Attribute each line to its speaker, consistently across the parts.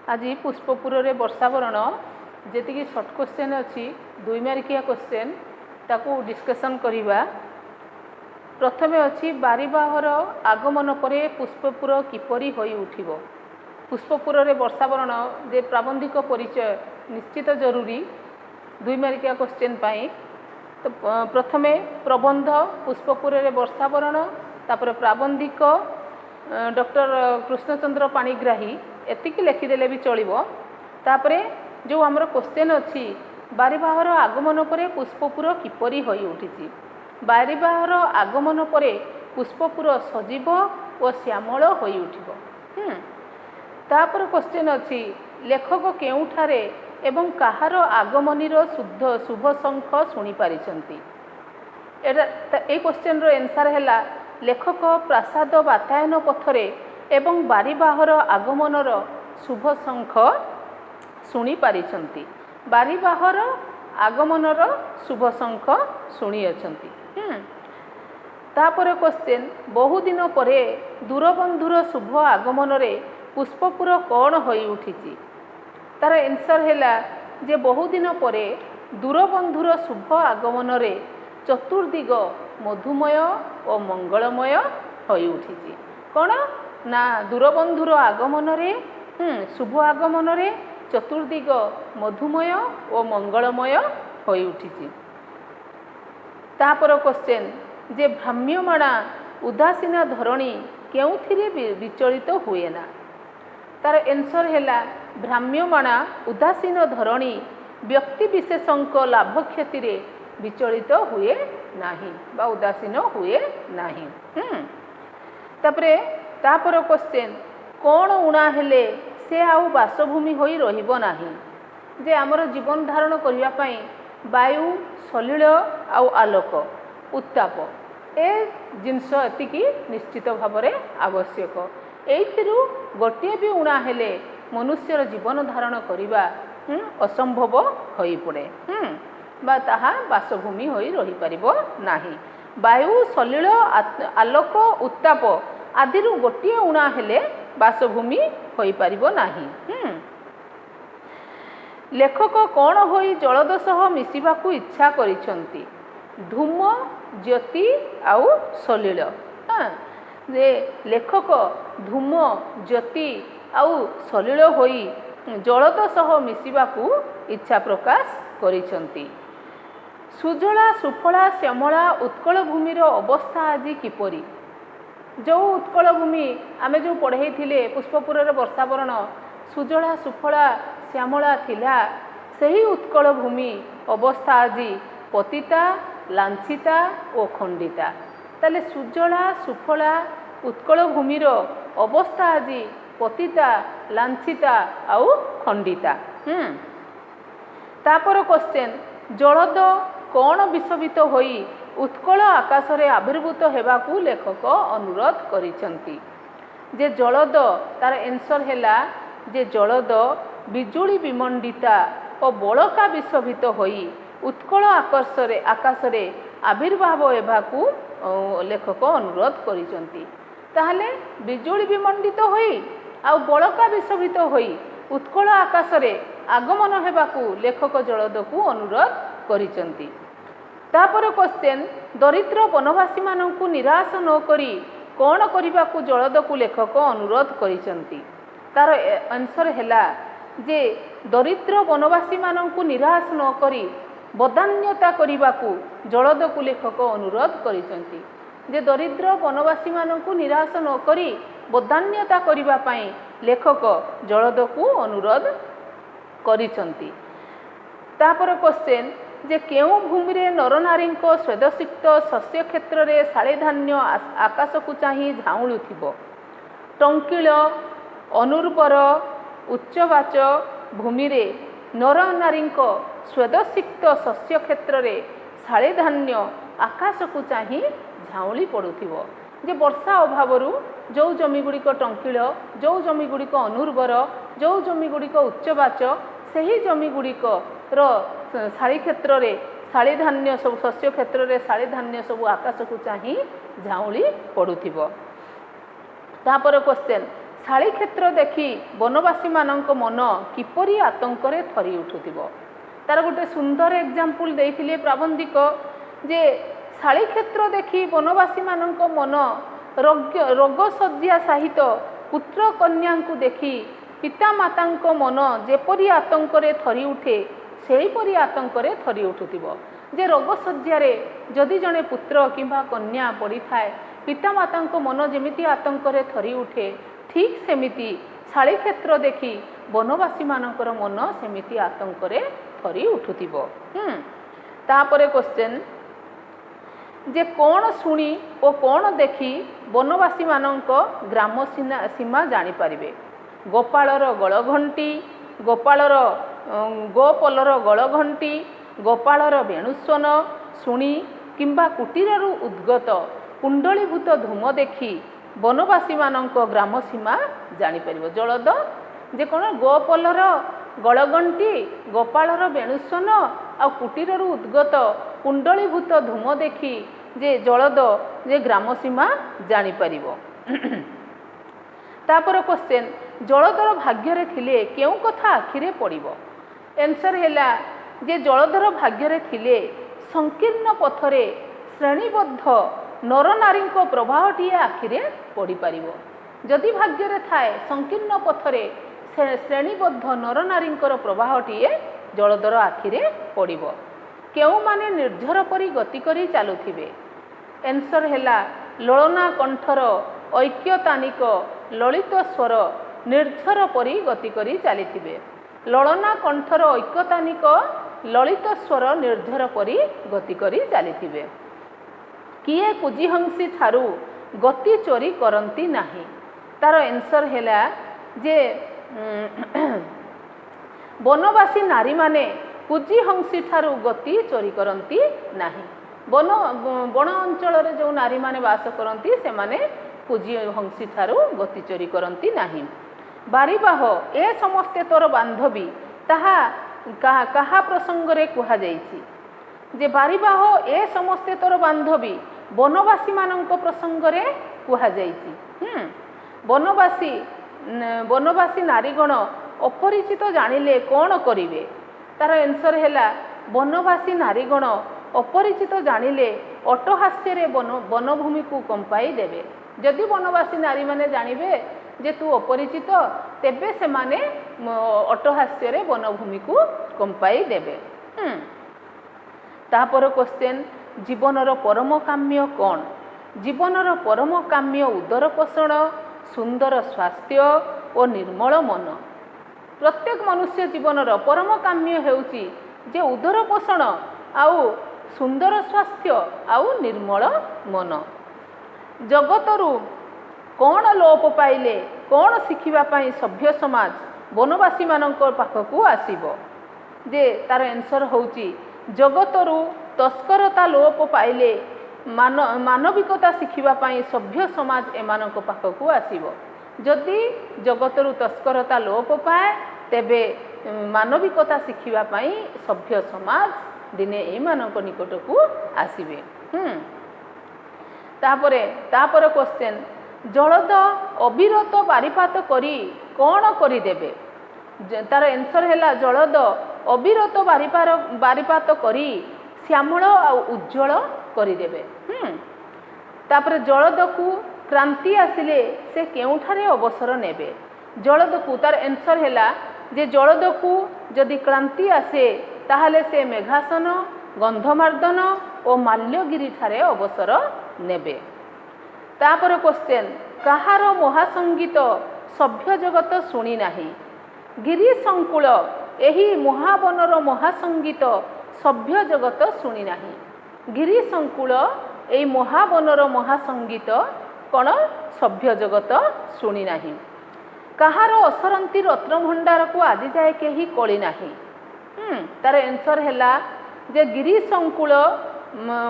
Speaker 1: आज पुष्पपुर रे वर्षावरण जी shirt question अच्छी 2 मार्किया क्वेश्चन ताकू डिस्कसन करवा। प्रथमे अच्छी बारीबाहर आगमन पर पुष्पपुर किपरि होई उठिबो। पुष्पपुर रे वर्षावरण जे प्राबंधिक परिचय निश्चित जरूरी 2 मार्किया क्वेश्चन पाई। तो प्रथमे प्रबंध पुष्पपुर रे वर्षावरण तापर प्राबंधिक डॉक्टर कृष्णचंद्र पाणिग्राही एतिकी लिखिदेले भी चलिबो। तापरे जो आमर क्वेश्चन अच्छी बारीबाहर आगमन पर पुष्पपुर किपरि होई उठिछि। बारीबाहर आगमन पर पुष्पपुर सजीव और श्यामल होई उठिबो। तापर क्वेश्चन अच्छी लेखक केउठारे एवं कहार आगमनीर शुद्ध शुभ शंख शुणी पारिछंती। ए क्वेश्चन रो आंसर हैला लेखक प्रासाद बातायन पथरे एवं बारीबाहर आगमनर शुभ शंख शुणी पारिछंती। बारीबाहर आगमनर शुभ शंख शुणी अछंती। तापर क्वेश्चन बहुदिन परे दूरबंधुर शुभ आगमन रे पुष्पपुर कौन होई उठिछि। तार आंसर हैला जे बहुदिन परे दूरबंधुर शुभ आगमन रे चतुर्दिग मधुमय और मंगलमय होई उठिछि। कौन ना दूरबंधुर आगमन रे शुभ आगमन रे चतुर्दिग मधुमय और मंगलमय होई उठिछि। तापर क्वेश्चन जे भ्राम्यमाणा उदासीन धरणी केउथिरे विचलित हुए ना। तार आंसर हैला भ्राम्यमाणा उदासीन धरणी व्यक्ति विशेषंक लाभ क्षति रे विचलित हुए नाही बा उदासीन हुए नाही। तापर क्वेश्चन कौन उणा हेले से आउ बासभूमि होई रहिबो नाही। जे आमर जीवन धारण करिया पई वायु सलिल आउ आलोक उत्ताप ए जिनस एतिकी निश्चित भाव में आवश्यक। एइथिरु गोटे भी उणा हेले मनुष्यर जीवन धारण करिबा असंभव होई पड़े बा ताहा बासभूमि होई रही परिबो नाही। वायु सलिल आलोक उत्ताप आदि गोटे उणा हेले बासभूमि होई परिबो नाही। लेखक कौन होई जलद सह मिसिबाकू इच्छा करिसंती। धूम ज्योति आउ सलिल। जे लेखक धूम ज्योति आउ सलिल होई जलद सह मिसिबाकू इच्छा प्रकाश करिसंती। सुजला सुफला श्यामला उत्कल भूमिर अवस्था आज किपरि। जो उत्कल भूमि आमे जो पढ़े थिले पुष्पपुर रे वर्षावरण सुजला सुफला श्यामला थिला सही उत्कल भूमि अवस्था आज पतिता लांछिता और खंडिता। ताले सुजला सुफला उत्कल भूमिर अवस्था आज पतिता लांछिता आउ खंडिता। तापर क्वेश्चन जलद कौन विषवित होई उत्कल आकाश रे आविर्भूत हेबाकू लेखक अनुरोध करिसंती। जे जलद तार आंसर हैला जे जलद बिजुली विमंडिता और बलका विषवित होई उत्कल आकाश रे आविर्भाव हेबाकू लेखक अनुरोध करिसंती। ताहले बिजुली विमंडित होई आ बलका विषवित होई उत्कल आकाश रे आगमन हेबाकू लेखक जलद को अनुरोध करिसंती। तापर क्वेश्चन दरिद्र वनवासी माननकू निराश न करी कौन करिबाकू जलद को लेखक अनुरोध करिसंती। तार आंसर हैला जे दरिद्र वनवासी माननकू निराश न करी बदान्यता करिबाकू जलद को लेखक अनुरोध करिसंती। जे दरिद्र वनवासी माननकू निराश न करी बदान्यता करिबा पई लेखक जलद को अनुरोध करिसंती। तापर क्वेश्चन जे केउ भूमि रे नरनारी स्वेदसिक्त शस्य क्षेत्र रे शाळे धान्य आकाश को चाही झाउलुथिबो। टंकिल अनुर्वर उच्चवाच भूमि रे नरनारी स्वेदसिक्त शस्य क्षेत्र रे शाळे धान्य आकाश को चाही झाउली पड़ुथिबो। जे वर्षा अभावरू जो जमी गुड़िक टंकिल जो जमी गुड़िक अनुर्वर जो जमी गुड़िक उच्चवाच सही जमी गुड़िक शाड़ी क्षेत्र रे शाड़ी धान्य सब शस्य क्षेत्र रे शाड़ी धान्य सब आकाश को चाही झाउली पड़ुथिबो। तापर क्वेश्चन ଶାଳୀ କ୍ଷେତ୍ର ଦେଖି ବନବାସୀମାନଙ୍କ ମନ କିପରି ଆତଙ୍କରେ ଥରି ଉଠୁଥିବ। ତାର ଗୋଟେ ସୁନ୍ଦର ଏକ୍ଜାମ୍ପଲ୍ ଦେଇଥିଲେ ପ୍ରାବନ୍ଧିକ ଯେ ଶାଳୀ କ୍ଷେତ୍ର ଦେଖି ବନବାସୀମାନଙ୍କ ମନ ରୋଗଶଯ୍ୟା ସହିତ ପୁତ୍ର କନ୍ୟାଙ୍କୁ ଦେଖି ପିତାମାତାଙ୍କ ମନ ଯେପରି ଆତଙ୍କରେ ଥରି ଉଠେ ସେହିପରି ଆତଙ୍କରେ ଥରି ଉଠୁଥିବ। ଯେ ରୋଗଶଯ୍ୟାରେ ଯଦି ଜଣେ ପୁତ୍ର କିମ୍ବା କନ୍ୟା ପଡ଼ିଥାଏ ପିତାମାତାଙ୍କ ମନ ଯେମିତି ଆତଙ୍କରେ ଥରି ଉଠେ ଠିକ୍ ସେମିତି ଶାଳୀ କ୍ଷେତ୍ର ଦେଖି ବନବାସୀମାନଙ୍କର ମନ ସେମିତି ଆତଙ୍କରେ ଥରି ଉଠୁଥିବ। ତାପରେ କ୍ୱେଶ୍ଚନ୍ ଯେ କ'ଣ ଶୁଣି ଓ କ'ଣ ଦେଖି ବନବାସୀମାନଙ୍କ ଗ୍ରାମ ସୀମା ଜାଣିପାରିବେ? ଗୋପାଳର ଗଳଘଣ୍ଟି, ଗୋପଲର ଗଳଘଣ୍ଟି, ଗୋପାଳର ବେଣୁସ୍ୱନ ଶୁଣି କିମ୍ବା କୁଟୀରରୁ ଉଦ୍ଗତ କୁଣ୍ଡଳୀଭୂତ ଧୂମ ଦେଖି ବନବାସୀମାନଙ୍କ ଗ୍ରାମ ସୀମା ଜାଣିପାରିବ। ଜଳଦ ଯେ କ'ଣ ଗୋପଲର ଗଳଘଣ୍ଟି, ଗୋପାଳର ବେଣୁସ୍ୱନ ଆଉ କୁଟୀରରୁ ଉଦ୍ଗତ କୁଣ୍ଡଳୀଭୂତ ଧୂମ ଦେଖି ଯେ ଜଳଦ ଯେ ଗ୍ରାମ ସୀମା ଜାଣିପାରିବ। ତାପରେ କ୍ୱେଶ୍ଚନ୍ ଜଳଧର ଭାଗ୍ୟରେ ଥିଲେ କେଉଁ କଥା ଆଖିରେ ପଡ଼ିବ? ଆନ୍ସର୍ ହେଲା ଯେ ଜଳଧର ଭାଗ୍ୟରେ ଥିଲେ ସଂକୀର୍ଣ୍ଣ ପଥରେ ଶ୍ରେଣୀବଦ୍ଧ ନରନାରୀଙ୍କ ପ୍ରବାହଟିଏ ଆଖିରେ ପଡ଼ିପାରିବ। ଯଦି ଭାଗ୍ୟରେ ଥାଏ ସଂକୀର୍ଣ୍ଣ ପଥରେ ଶ୍ରେଣୀବଦ୍ଧ ନରନାରୀଙ୍କର ପ୍ରବାହଟିଏ ଜଳଧର ଆଖିରେ ପଡ଼ିବ। କେଉଁମାନେ ନିର୍ଝର ପରି ଗତି କରି ଚାଲୁଥିବେ? ଆନ୍ସର୍ ହେଲା ଲଳନା କଣ୍ଠର ଐକ୍ୟତାନିକ ଲଳିତ ସ୍ୱର ନିର୍ଝର ପରି ଗତି କରି ଚାଲିଥିବେ। ଲଳନା କଣ୍ଠର ଐକ୍ୟତାନିକ ଲଳିତ ସ୍ୱର ନିର୍ଝର ପରି ଗତି କରି ଚାଲିଥିବେ। କିଏ କୁଜିହଂସୀ ଠାରୁ ଗତି ଚୋରି କରନ୍ତି ନାହିଁ? ତାର ଆନ୍ସର୍ ହେଲା ଯେ ବନବାସୀ ନାରୀମାନେ କୁଜିହଂସୀ ଠାରୁ ଗତି ଚୋରି କରନ୍ତି ନାହିଁ। ବଣ ଅଞ୍ଚଳରେ ଯେଉଁ ନାରୀମାନେ ବାସ କରନ୍ତି ସେମାନେ କୁଜିହଂସୀ ଠାରୁ ଗତି ଚୋରି କରନ୍ତି ନାହିଁ। ବାରିବାହ ଏ ସମସ୍ତେ ତୋର ବାନ୍ଧବୀ ତାହା କାହା ପ୍ରସଙ୍ଗରେ କୁହାଯାଇଛି? ଯେ ବାରିବାହ ଏ ସମସ୍ତେ ତୋର ବାନ୍ଧବୀ ବନବାସୀମାନଙ୍କ ପ୍ରସଙ୍ଗରେ କୁହାଯାଇଛି। ବନବାସୀ ନାରୀଗଣ ଅପରିଚିତ ଜାଣିଲେ କ'ଣ କରିବେ? ତାର ଆନ୍ସର୍ ହେଲା ବନବାସୀ ନାରୀଗଣ ଅପରିଚିତ ଜାଣିଲେ ଅଟ୍ଟହାସ୍ୟରେ ବନଭୂମିକୁ କମ୍ପାଇ ଦେବେ। ଯଦି ବନବାସୀ ନାରୀମାନେ ଜାଣିବେ ଯେ ତୁ ଅପରିଚିତ ତେବେ ସେମାନେ ଅଟ୍ଟହାସ୍ୟରେ ବନଭୂମିକୁ କମ୍ପାଇ ଦେବେ। ତାପରେ କ୍ୱେଶ୍ଚନ୍ ଜୀବନର ପରମ କାମ୍ୟ କ'ଣ? ଜୀବନର ପରମ କାମ୍ୟ ଉଦର ପୋଷଣ, ସୁନ୍ଦର ସ୍ୱାସ୍ଥ୍ୟ ଓ ନିର୍ମଳ ମନ। ପ୍ରତ୍ୟେକ ମନୁଷ୍ୟ ଜୀବନର ପରମ କାମ୍ୟ ହେଉଛି ଯେ ଉଦର ପୋଷଣ ଆଉ ସୁନ୍ଦର ସ୍ୱାସ୍ଥ୍ୟ ଆଉ ନିର୍ମଳ ମନ। ଜଗତରୁ କ'ଣ ଲୋପ ପାଇଲେ କ'ଣ ଶିଖିବା ପାଇଁ ସଭ୍ୟ ସମାଜ ବନବାସୀମାନଙ୍କ ପାଖକୁ ଆସିବ? ଯେ ତାର ଆନ୍ସର୍ ହେଉଛି ଜଗତରୁ ତସ୍କରତା ଲୋପ ପାଇଲେ ମାନବିକତା ଶିଖିବା ପାଇଁ ସଭ୍ୟ ସମାଜ ଏମାନଙ୍କ ପାଖକୁ ଆସିବ। ଯଦି ଜଗତରୁ ତସ୍କରତା ଲୋପ ପାଏ ତେବେ ମାନବିକତା ଶିଖିବା ପାଇଁ ସଭ୍ୟ ସମାଜ ଦିନେ ଏମାନଙ୍କ ନିକଟକୁ ଆସିବେ। ତାପରେ କ୍ୱେଶ୍ଚନ୍ ଜଳଦ ଅବିରତ ବାରିପାତ କରି କ'ଣ କରିଦେବେ? ତାର ଆନ୍ସର୍ ହେଲା ଜଳଦ ଅବିରତ ବାରିପାତ କରି ଶ୍ୟାମଳ ଆଉ ଉଜ୍ଜଳ କରିଦେବେ। ତାପରେ ଜଳଦକୁ କ୍ରାନ୍ତି ଆସିଲେ ସେ କେଉଁଠାରେ ଅବସର ନେବେ? ଜଳଦକୁ ତାର ଆନ୍ସର୍ ହେଲା ଯେ ଜଳଦକୁ ଯଦି କ୍ରାନ୍ତି ଆସେ ତାହେଲେ ସେ ମେଘାସନ, ଗନ୍ଧମାର୍ଦ୍ଦନ ଓ ମାଲ୍ୟଗିରିଠାରେ ଅବସର ନେବେ। ତାପରେ କ୍ୱେଶ୍ଚନ୍ କାହାର ମହାସଙ୍ଗୀତ ସଭ୍ୟ ଜଗତ ଶୁଣି ନାହିଁ? ଗିରି ସଙ୍କୁଳ ଏହି ମହାବନର ମହାସଙ୍ଗୀତ ସଭ୍ୟ ଜଗତ ଶୁଣି ନାହିଁ। ଗିରି ସଙ୍କୁଳ ଏହି ମହାବନର ମହାସଙ୍ଗୀତ କ'ଣ ସଭ୍ୟ ଜଗତ ଶୁଣି ନାହିଁ। କାହାର ଅସରନ୍ତି ରତ୍ନଭଣ୍ଡାରକୁ ଆଜି ଯାଏ କେହି କଳି ନାହିଁ? ତାର ଆନ୍ସର୍ ହେଲା ଯେ ଗିରି ସଙ୍କୁଳ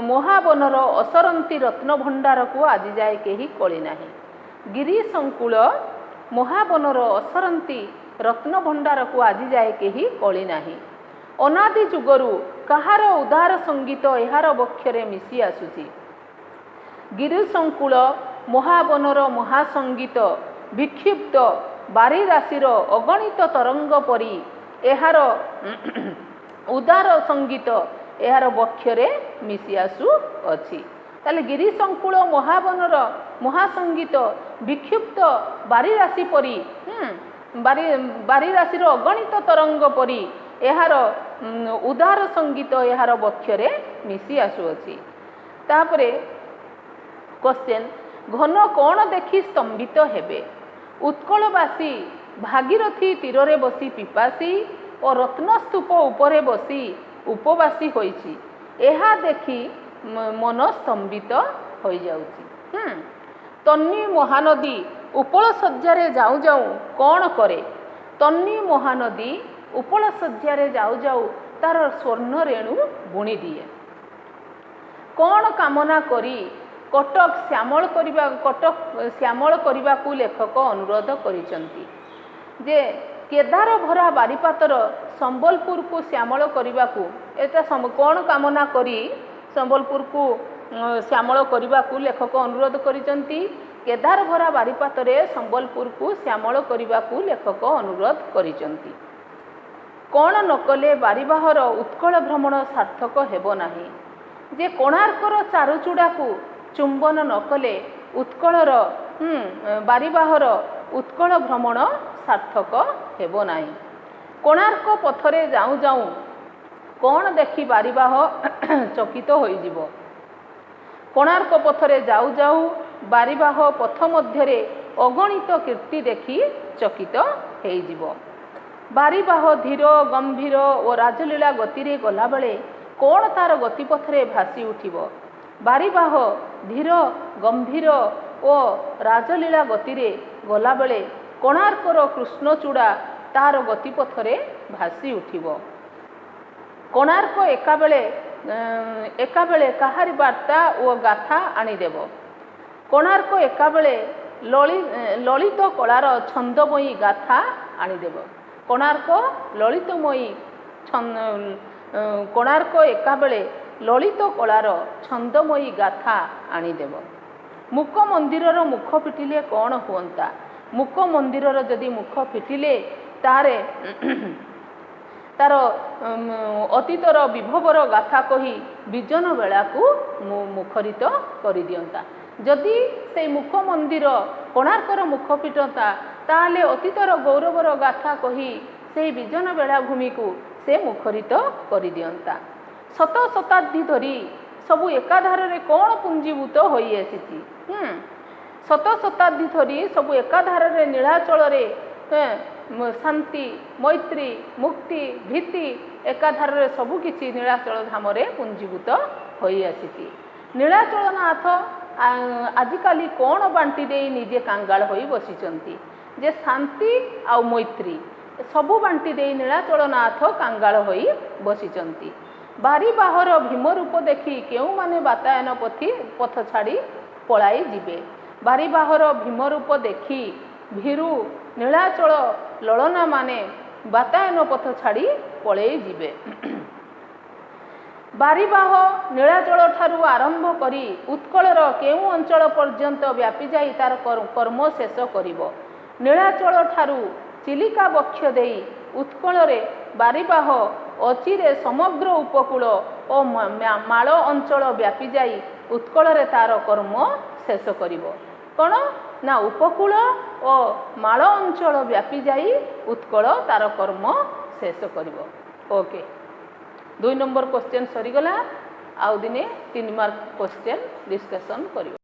Speaker 1: ମହାବନର ଅସରନ୍ତି ରତ୍ନଭଣ୍ଡାରକୁ ଆଜି ଯାଏ କେହି କଳି ନାହିଁ। ଗିରି ସଙ୍କୁଳ ମହାବନର ଅସରନ୍ତି ରତ୍ନଭଣ୍ଡାରକୁ ଆଜି ଯାଏ କେହି କଳି ନାହିଁ। ଅନାଦି ଯୁଗରୁ କାହାର ଉଦାର ସଙ୍ଗୀତ ଏହାର ବକ୍ଷରେ ମିଶି ଆସୁଛି? ଗିରି ସଙ୍କୁଳ ମହାବନର ମହାସଙ୍ଗୀତ ବିକ୍ଷିପ୍ତ ବାରି ରାଶିର ଅଗଣିତ ତରଙ୍ଗ ପରି ଏହାର ଉଦାର ସଙ୍ଗୀତ ଏହାର ବକ୍ଷରେ ମିଶି ଆସୁଅଛି। ତାହେଲେ ଗିରିଶଙ୍କୁଳ ମହାବନର ମହାସଙ୍ଗୀତ ବିକ୍ଷିପ୍ତ ବାରି ରାଶି ପରି ବାରି ରାଶିର ଅଗଣିତ ତରଙ୍ଗ ପରି ଏହାର ଉଦାର ସଙ୍ଗୀତ ଏହାର ବକ୍ଷରେ ମିଶି ଆସୁଅଛି। ତାପରେ କ୍ୱେଶ୍ଚନ୍, ଘନ କ'ଣ ଦେଖି ସ୍ତମ୍ଭିତ ହେବେ? ଉତ୍କଳବାସୀ ଭାଗୀରଥୀ ତୀରରେ ବସି ପିପାସୀ ଓ ରତ୍ନସ୍ତୂପ ଉପରେ ବସି ଉପବାସୀ ହୋଇଛି, ଏହା ଦେଖି ମନ ସ୍ତମ୍ଭିତ ହୋଇଯାଉଛି। ତନ୍ମୀ ମହାନଦୀ ଉପଳ ଶଯ୍ୟାରେ ଯାଉ ଯାଉ କ'ଣ କରେ? ତନ୍ମୀ ମହାନଦୀ ଉପଳ ଶଯ୍ୟାରେ ଯାଉ ଯାଉ ତାର ସ୍ୱର୍ଣ୍ଣ ରେଣୁ ବୁଣି ଦିଏ। କ'ଣ କାମନା କରି କଟକ ଶ୍ୟାମଳ କରିବାକୁ ଲେଖକ ଅନୁରୋଧ କରିଛନ୍ତି ଯେ କେଦାର ଭରା ବାରିପାତର ସମ୍ବଲପୁରକୁ ଶ୍ୟାମଳ କରିବାକୁ, ଏଟା କ'ଣ କାମନା କରି ସମ୍ବଲପୁରକୁ ଶ୍ୟାମଳ କରିବାକୁ ଲେଖକ ଅନୁରୋଧ କରିଛନ୍ତି? କେଦାର ଭରା ବାରିପାତରେ ସମ୍ବଲପୁରକୁ ଶ୍ୟାମଳ କରିବାକୁ ଲେଖକ ଅନୁରୋଧ କରିଛନ୍ତି। କ'ଣ ନ କଲେ ବାରିବାହର ଉତ୍କଳ ଭ୍ରମଣ ସାର୍ଥକ ହେବ ନାହିଁ? ଯେ କୋଣାର୍କର ଚାରୁଚୂଡ଼ାକୁ ଚୁମ୍ବନ ନ କଲେ ଉତ୍କଳର ବାରିବାହର ଉତ୍କଳ ଭ୍ରମଣ ସାର୍ଥକ ହେବ ନାହିଁ। କୋଣାର୍କ ପଥରେ ଯାଉଁ ଯାଉଁ କ'ଣ ଦେଖି ବାରିବାହ ଚକିତ ହୋଇଯିବ? କୋଣାର୍କ ପଥରେ ଯାଉ ଯାଉ ବାରିବାହ ପଥ ମଧ୍ୟରେ ଅଗଣିତ କୀର୍ତ୍ତି ଦେଖି ଚକିତ ହୋଇଯିବ। ବାରିବାହ ଧୀର ଗମ୍ଭୀର ଓ ରାଜଲୀଳା ଗତିରେ ଗଲାବେଳେ କ'ଣ ତାର ଗତିପଥରେ ଭାସି ଉଠିବ? ବାରିବାହ ଧୀର ଗମ୍ଭୀର ଓ ରାଜଲୀଳା ଗତିରେ ଗଲାବେଳେ କୋଣାର୍କର କୃଷ୍ଣଚୂଡ଼ା ତାର ଗତିପଥରେ ଭାସି ଉଠିବ। କୋଣାର୍କ ଏକାବେଳେ କାହାରି ବାର୍ତ୍ତା ଓ ଗାଥା ଆଣିଦେବ। କୋଣାର୍କ ଏକାବେଳେ ଲଳିତ କଳାର ଛନ୍ଦମୟୀ ଗାଥା ଆଣିଦେବ। କୋଣାର୍କ ଏକାବେଳେ ଲଳିତ କଳାର ଛନ୍ଦମୟୀ ଗାଥା ଆଣିଦେବ। ମୁକ ମନ୍ଦିରର ମୁଖ ଫିଟିଲେ କ'ଣ ହୁଅନ୍ତା? ମୁକ ମନ୍ଦିରର ଯଦି ମୁଖ ଫିଟିଲେ ତାର ଅତୀତର ବିଭବର ଗାଥା କହି ବିଜନ ବେଳାକୁ ମୁଖରିତ କରିଦିଅନ୍ତା। ଯଦି ସେଇ ମୁଖ ମନ୍ଦିର କୋଣାର୍କର ମୁଖ ଫିଟନ୍ତା, ତାହେଲେ ଅତୀତର ଗୌରବର ଗାଥା କହି ସେହି ବିଜନ ବେଳାଭୂମିକୁ ସେ ମୁଖରିତ କରିଦିଅନ୍ତା। ଶତ ଶତାବ୍ଦୀ ଧରି ସବୁ ଏକାଧାରରେ କ'ଣ ପୁଞ୍ଜୀଭୂତ ହୋଇଆସିଛି? ଶତ ଶତାବ୍ଦୀ ଧରି ସବୁ ଏକାଧାରରେ ନୀଳାଚଳରେ ଶାନ୍ତି, ମୈତ୍ରୀ, ମୁକ୍ତି, ଭୀତି ଏକାଧାରରେ ସବୁକିଛି ନୀଳାଚଳ ଧାମରେ ପୁଞ୍ଜୀଭୂତ ହୋଇଆସିଛି। ନୀଳାଚଳନାଥ ଆଜିକାଲି କ'ଣ ବାଣ୍ଟି ଦେଇ ନିଜେ କାଙ୍ଗାଳ ହୋଇ ବସିଛନ୍ତି ଯେ ଶାନ୍ତି ଆଉ ମୈତ୍ରୀ ସବୁ ବାଣ୍ଟି ଦେଇ ନୀଳାଚଳନାଥ କାଙ୍ଗାଳ ହୋଇ ବସିଛନ୍ତି। ବାରିବାହର ଭୀମ ରୂପ ଦେଖି କେଉଁମାନେ ବାତାୟନ ପଥ ଛାଡ଼ି ପଳାଇ ଯିବେ? ବାରିବାହର ଭୀମ ରୂପ ଦେଖି ଭୀରୁ ନୀଳାଚଳ ଲଳନାମାନେ ବାତାୟନ ପଥ ଛାଡ଼ି ପଳାଇ ଯିବେ। ବାରିବାହ ନୀଳାଚଳ ଠାରୁ ଆରମ୍ଭ କରି ଉତ୍କଳର କେଉଁ ଅଞ୍ଚଳ ପର୍ଯ୍ୟନ୍ତ ବ୍ୟାପି ଯାଇ ତାର କର୍ମ ଶେଷ କରିବ? ନୀଳାଚଳ ଠାରୁ ଚିଲିକା ବକ୍ଷ ଦେଇ ଉତ୍କଳରେ ବାରିବାହ ଅଚିରେ ସମଗ୍ର ଉପକୂଳ ଓ ମାଳ ଅଞ୍ଚଳ ବ୍ୟାପି ଯାଇ ଉତ୍କଳରେ ତାର କର୍ମ ଶେଷ କରିବ। କ'ଣ ନା ଉପକୂଳ ଓ ମାଳ ଅଞ୍ଚଳ ବ୍ୟାପି ଯାଇ ଉତ୍କଳ ତାର କର୍ମ ଶେଷ କରିବ। ଓକେ, 2 ନମ୍ବର କ୍ୱେଶ୍ଚନ୍ ସରିଗଲା। ଆଉ ଦିନେ 3 ମାର୍କ କ୍ୱେଶ୍ଚନ୍ ଡିସ୍କସନ୍ କରିବା।